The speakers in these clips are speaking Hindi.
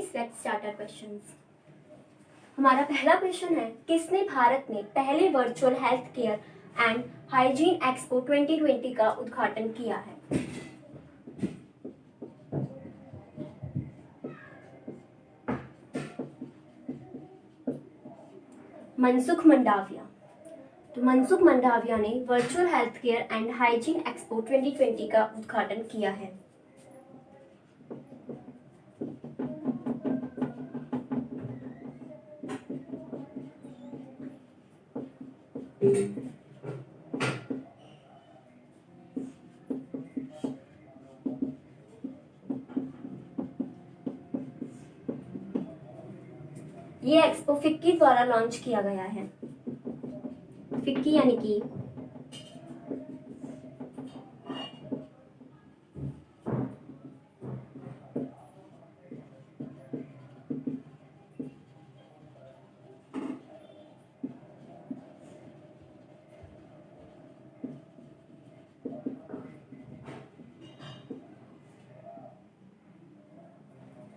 Studies, let's start our questions. हमारा पहला क्वेश्चन है, किसने भारत में पहले virtual health care and hygiene expo 2020 का उद्घाटन किया है? मनसुख मंडाविया। तो मनसुख मंडाविया ने virtual health care and hygiene expo 2020 का उद्घाटन किया है। ये एक्सपो फिक्की द्वारा लॉन्च किया गया है। फिक्की यानी कि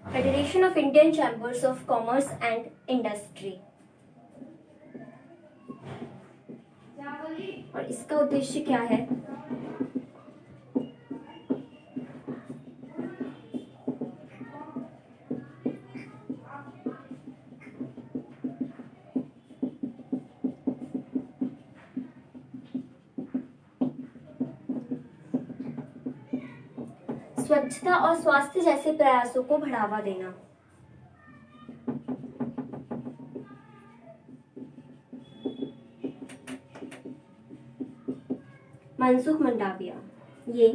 federation of Indian chambers of commerce and industry. और इसका उद्देश्य क्या है? स्वच्छता और स्वास्थ्य जैसे प्रयासों को बढ़ावा देना। मनसुख मंडाविया ये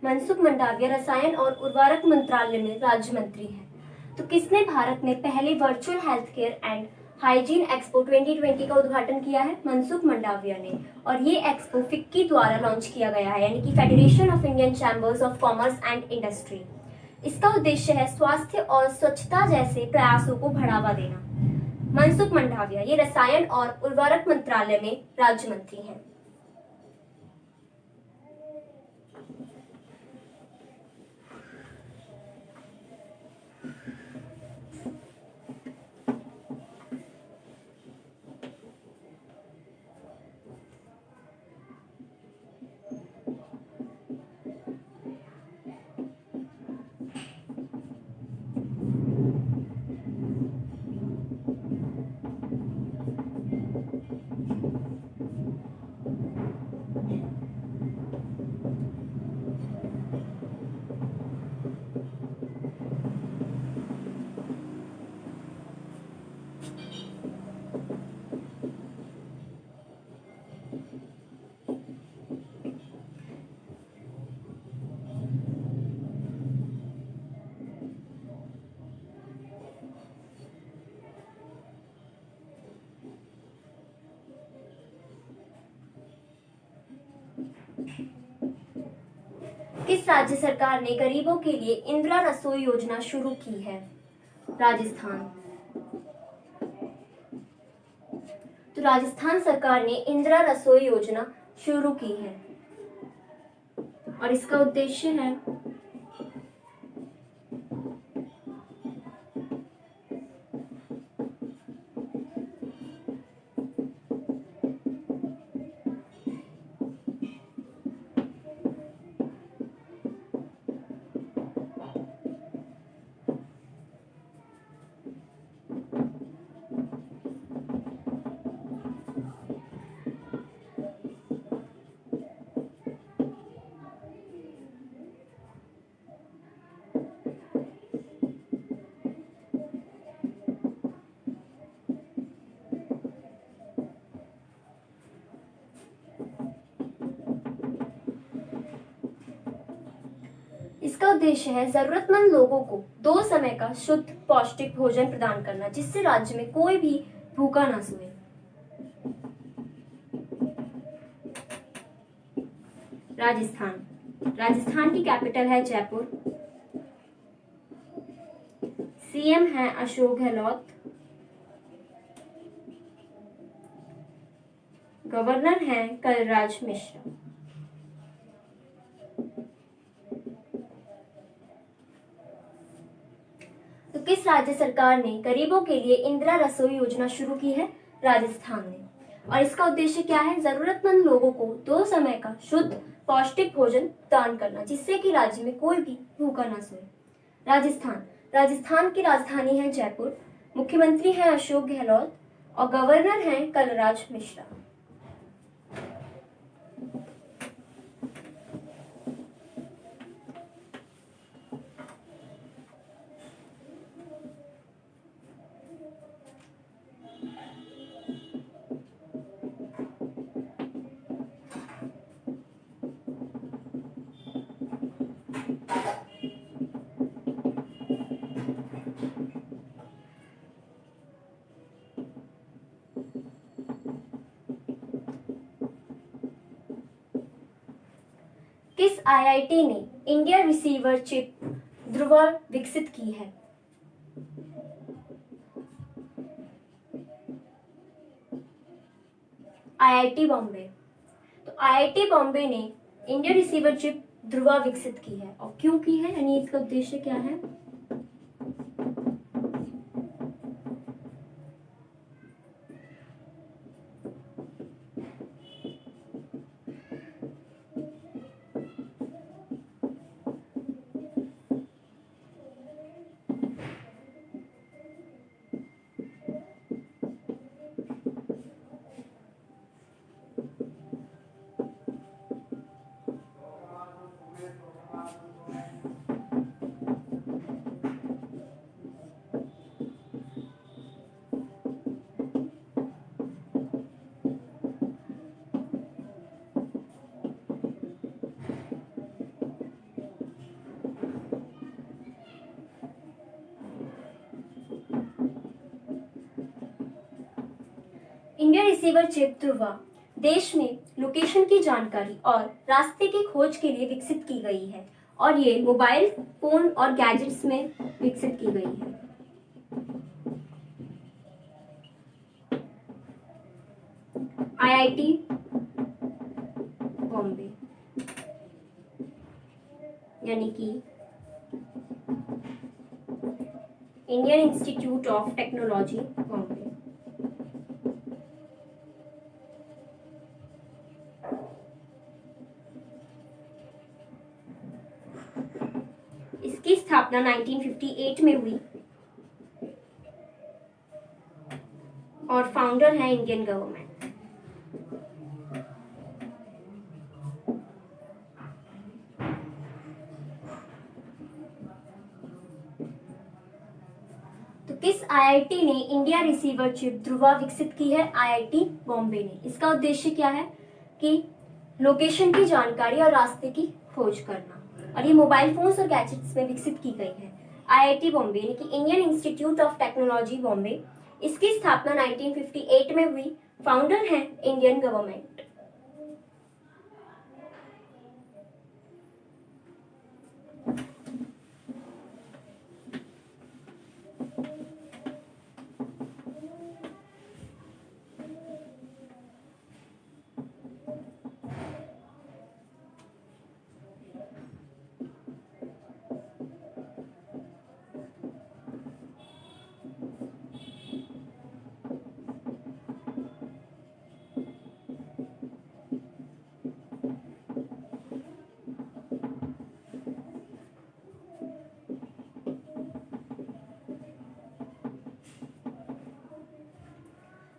मनसुख मंडाविया रसायन और उर्वरक मंत्रालय में राज्य मंत्री हैं। तो किसने भारत में पहले virtual health care and hygiene expo 2020 का उद्घाटन किया है? मनसुख मंडाविया ने। और ये एक्सपो फिक्की द्वारा लॉन्च किया गया है, यानी कि federation of Indian chambers of commerce and industry. इसका उद्देश्य है स्वास्थ्य और स्वच्छता जैसे प्रयासों को बढ़ावा देना। मनसुख मंडाविया ये रसायन और उर्वरक मंत्रालय में राज्य मंत्री हैं। किस राज्य सरकार ने गरीबों के लिए इंदिरा रसोई योजना शुरू की है? राजस्थान। तो राजस्थान सरकार ने इंदिरा रसोई योजना शुरू की है और इसका उद्देश्य है इसका उद्देश्य है जरूरतमंद लोगों को 2 समय का शुद्ध पौष्टिक भोजन प्रदान करना, जिससे राज्य में कोई भी भूखा ना सोए। राजस्थान। राजस्थान की कैपिटल है जयपुर। सीएम है अशोक गहलोत। गवर्नर है कलराज मिश्र। तो किस राज्य सरकार ने गरीबों के लिए इंदिरा रसोई योजना शुरू की है? राजस्थान ने। और इसका उद्देश्य क्या है? जरूरतमंद लोगों को 2 समय का शुद्ध पौष्टिक भोजन प्रदान करना, जिससे कि राज्य में कोई भी भूखा ना सोए। राजस्थान। राजस्थान की राजधानी है जयपुर। मुख्यमंत्री है अशोक गहलोत और गवर्नर है कलराज मिश्रा। किस आईआईटी ने इंडिया रिसीवर चिप ध्रुवा विकसित की है? आईआईटी बॉम्बे। तो आईआईटी बॉम्बे ने इंडिया रिसीवर चिप ध्रुवा विकसित की है। और क्यों की है, यानी इसका उद्देश्य क्या है? इंडिया रिसीवर चिप ध्रुवा देश में लोकेशन की जानकारी और रास्ते की खोज के लिए विकसित की गई है और ये मोबाइल फोन और गैजेट्स में विकसित की गई है। आईआईटी बॉम्बे यानी कि Indian institute of technology Bombay. इसकी स्थापना 1958 में हुई और फाउंडर है इंडियन गवर्नमेंट। तो किस आईआईटी ने इंडिया रिसीवर चिप ध्रुवा विकसित की है? आईआईटी बॉम्बे ने। इसका उद्देश्य क्या है? कि लोकेशन की जानकारी और रास्ते की खोज करना, और ये मोबाइल फोन्स और गैजेट्स में विकसित की गई है। आईआईटी बॉम्बे यानी कि Indian institute of technology Bombay, इसकी स्थापना 1958 में हुई। फाउंडर है इंडियन गवर्नमेंट।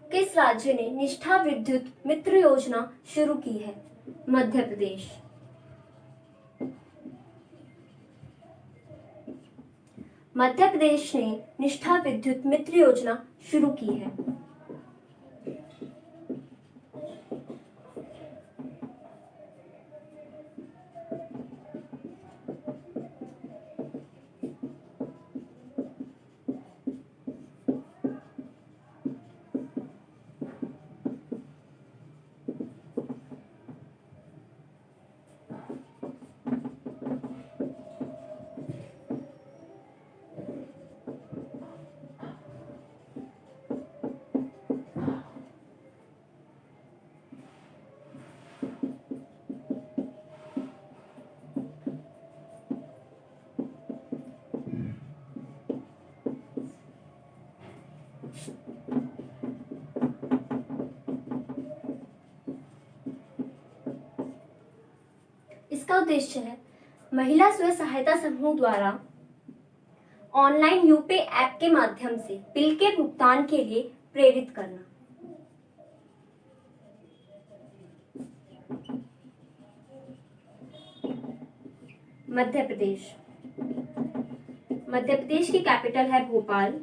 किस राज्य ने निष्ठा विद्युत मित्र योजना शुरू की है? मध्य प्रदेश। मध्य प्रदेश ने निष्ठा विद्युत मित्र योजना शुरू की है। उद्देश्य है महिला स्व सहायता समूह द्वारा ऑनलाइन यूपे ऐप के माध्यम से बिल के भुगतान के लिए प्रेरित करना। मध्य प्रदेश। मध्य प्रदेश की कैपिटल है भोपाल।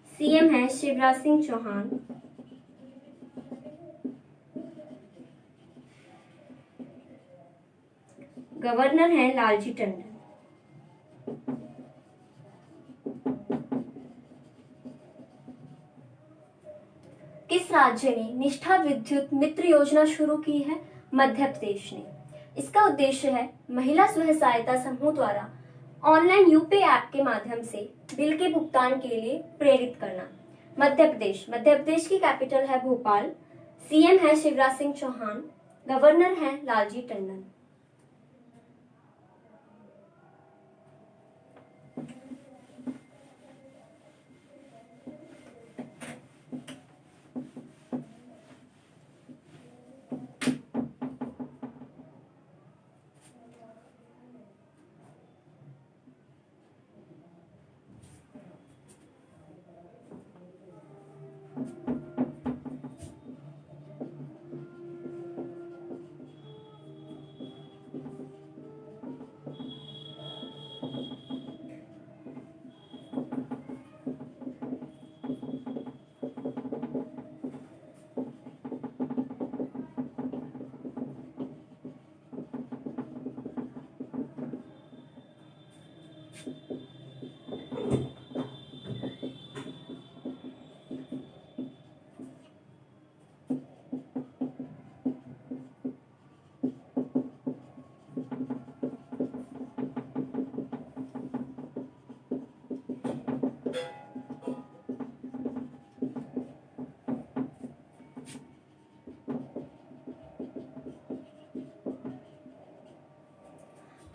सीएम है शिवराज सिंह चौहान। गवर्नर है लालजी टंडन। किस राज्य ने निष्ठा विद्युत मित्र योजना शुरू की है? मध्य प्रदेश ने। इसका उद्देश्य है महिला स्व सहायता समूह द्वारा ऑनलाइन यूपे ऐप के माध्यम से बिल के भुगतान के लिए प्रेरित करना। मध्य प्रदेश। मध्य प्रदेश की कैपिटल है भोपाल। सीएम है शिवराज सिंह चौहान। गवर्नर है लालजी टंडन।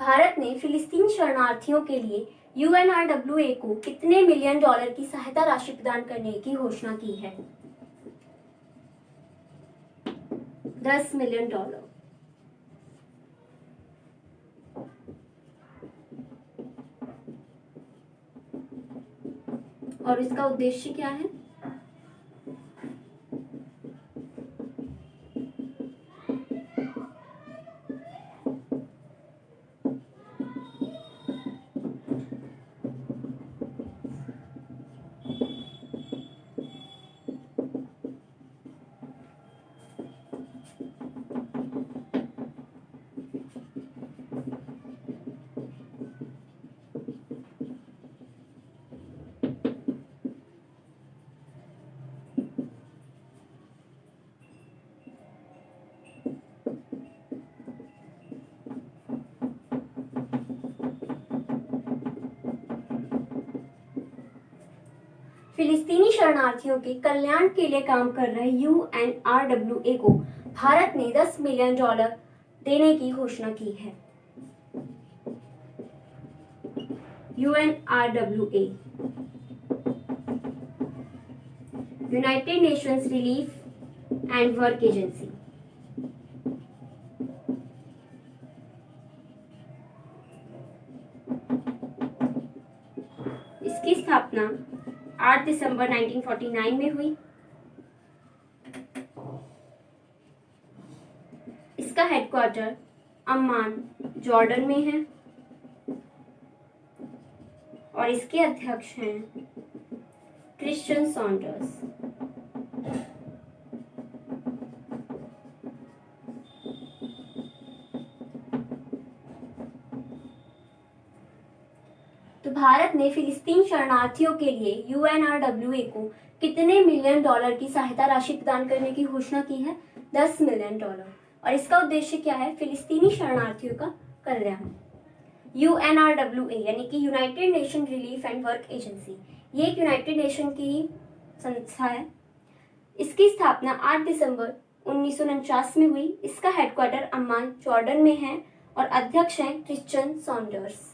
भारत ने फिलिस्तीन शरणार्थियों के लिए यूएनआरडब्ल्यूए को कितने मिलियन डॉलर की सहायता राशि प्रदान करने की घोषणा की है? 10 मिलियन डॉलर। और इसका उद्देश्य क्या है? फिलिस्तीनी शरणार्थियों के कल्याण के लिए काम कर रहे यूएनआरडब्ल्यूए को भारत ने 10 मिलियन डॉलर देने की घोषणा की है। UNRWA United Nations relief and work agency. इसकी स्थापना 8 दिसंबर 1949 में हुई। इसका हेडक्वार्टर अम्मान जॉर्डन में है और इसके अध्यक्ष हैं क्रिश्चियन सॉन्डर्स। तो भारत ने फिलिस्तीन शरणार्थियों के लिए यूएनआरडब्ल्यूए को कितने मिलियन डॉलर की सहायता राशि प्रदान करने की घोषणा की है? 10 मिलियन डॉलर। और इसका उद्देश्य क्या है? फिलिस्तीनी शरणार्थियों का कल्याण। यूएनआरडब्ल्यूए यानी कि United nation relief and work agency, ये एक यूनाइटेड नेशन की संस्था है। इसकी स्थापना 8 दिसंबर 1949 में हुई। इसका हेडक्वार्टर अम्मान जॉर्डन में है और अध्यक्ष हैं क्रिश्चियन सॉन्डर्स।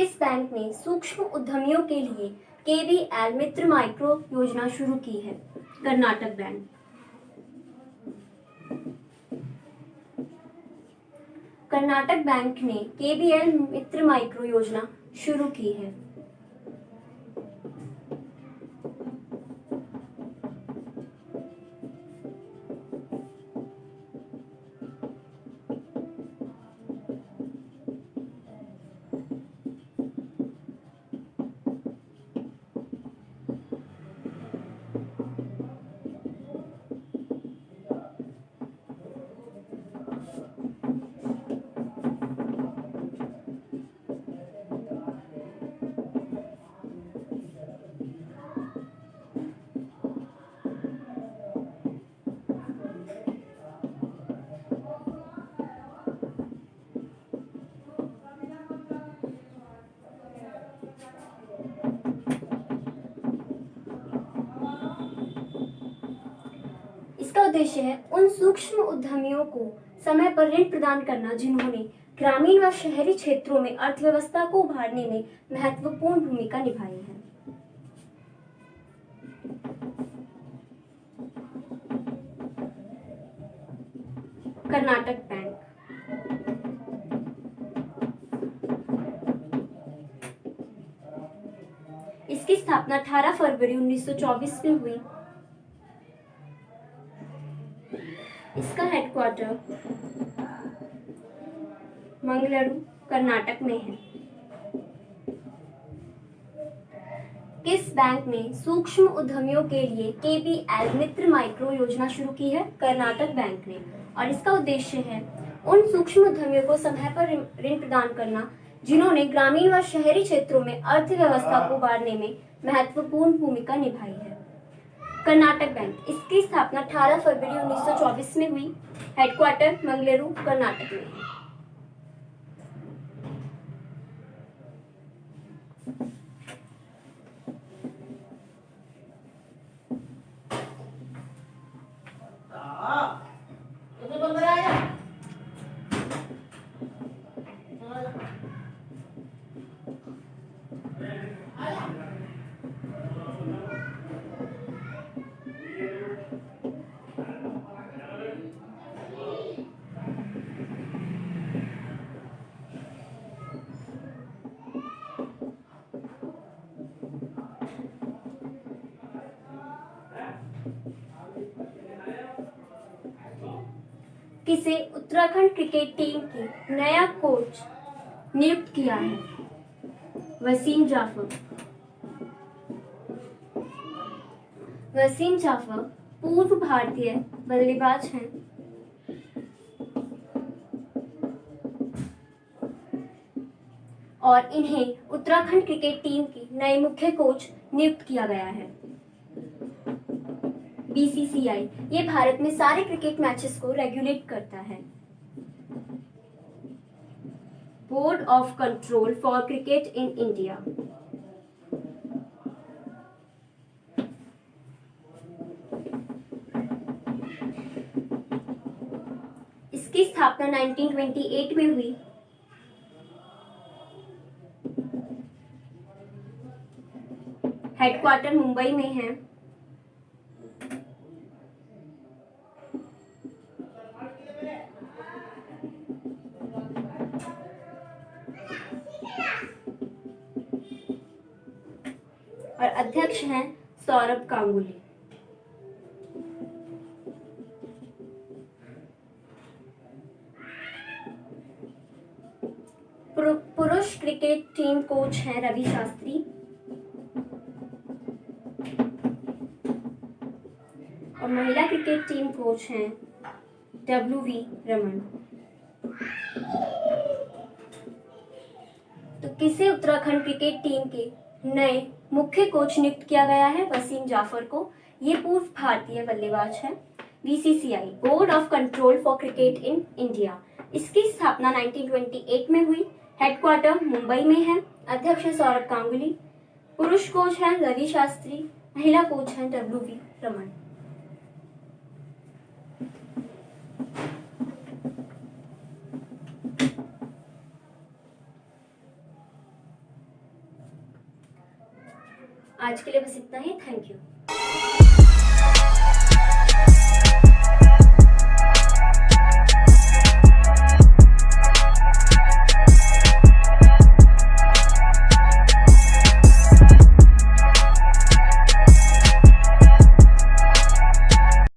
किस बैंक ने सूक्ष्म उद्यमियों के लिए केबीएल मित्र माइक्रो योजना शुरू की है? कर्नाटक बैंक। कर्नाटक बैंक ने केबीएल मित्र माइक्रो योजना शुरू की है। इसका उद्देश्य है उन सूक्ष्म उद्यमियों को समय पर ऋण प्रदान करना जिन्होंने ग्रामीण व शहरी क्षेत्रों में अर्थव्यवस्था को उभारने में महत्वपूर्ण भूमिका निभाई है। कर्नाटक बैंक। इसकी स्थापना 18 फरवरी 1924 में हुई। इसका हेडक्वार्टर मंगलुरु, कर्नाटक में है। किस बैंक ने सूक्ष्म उद्यमियों के लिए केबीएल मित्र माइक्रो योजना शुरू की है? कर्नाटक बैंक ने। और इसका उद्देश्य है उन सूक्ष्म उद्यमियों को समय पर ऋण प्रदान करना जिन्होंने ग्रामीण व शहरी क्षेत्रों में अर्थव्यवस्था को उभारने में महत्वपूर्ण भूमिका निभाई है। कर्नाटक बैंक। इसकी स्थापना 18 फरवरी 1924 में हुई। हेडक्वार्टर मंगलुरु, कर्नाटक में है। किसे उत्तराखंड क्रिकेट टीम की नया कोच नियुक्त किया है? वसीम जाफर। वसीम जाफर पूर्व भारतीय बल्लेबाज हैं। और इन्हें उत्तराखंड क्रिकेट टीम की नए मुख्य कोच नियुक्त किया गया है। बीसीसीआई ये भारत में सारे क्रिकेट मैचेस को रेगुलेट करता है। Board of control for cricket in India. इसकी स्थापना 1928 में हुई। हेडक्वार्टर मुंबई में है। और अध्यक्ष हैं सौरभ गांगुली। पुरुष क्रिकेट टीम कोच हैं रवि शास्त्री। और महिला क्रिकेट टीम कोच हैं WV रमन। तो किसे उत्तराखंड क्रिकेट टीम के नए मुख्य कोच नियुक्त किया गया है? वसीम जाफर को। ये पूर्व भारतीय बल्लेबाज हैं। BCCI board of control for cricket in India. इसकी स्थापना 1928 में हुई। हेडक्वार्टर मुंबई में है। अध्यक्ष है सौरभ गांगुली। पुरुष कोच हैं रवि शास्त्री। महिला कोच हैं WV रमन। आज के लिए बस इतना ही। Thank you.